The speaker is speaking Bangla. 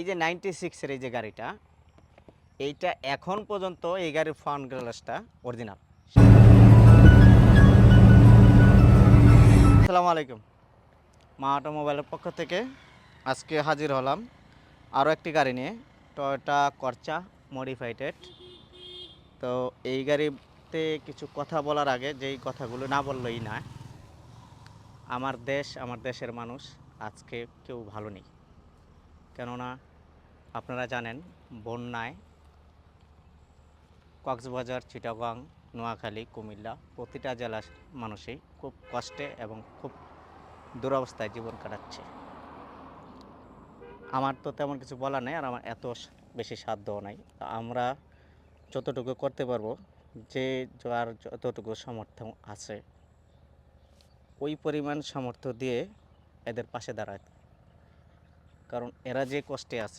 এই যে 96 এর এই যে গাড়িটা, এইটা এখন পর্যন্ত এই গাড়ির ফ্রন্ট গ্লাসটা অরিজিনাল। আসসালামু আলাইকুম। মা অটোমোবাইলের পক্ষ থেকে আজকে হাজির হলাম আরও একটি গাড়ি নিয়ে, টয়োটা করচা মডিফাইড। তো এই গাড়িতে কিছু কথা বলার আগে যেই কথাগুলো না বললেই না, আমার দেশ, আমার দেশের মানুষ আজকে কেউ ভালো নেই। কেননা আপনারা জানেন, বন্যায় কক্সবাজার, চিটাগং, নোয়াখালী, কুমিল্লা প্রতিটা জেলার মানুষই খুব কষ্টে এবং খুব দুরবস্থায় জীবন কাটাচ্ছে। আমার তো তেমন কিছু বলার নেই, আর আমার এত বেশি সাধ্যও নাই। আমরা যতটুকু করতে পারবো, যে যার যতটুকু সামর্থ্য আছে ওই পরিমাণ সামর্থ্য দিয়ে এদের পাশে দাঁড়ায়। কারণ এরা যে কষ্টে আছে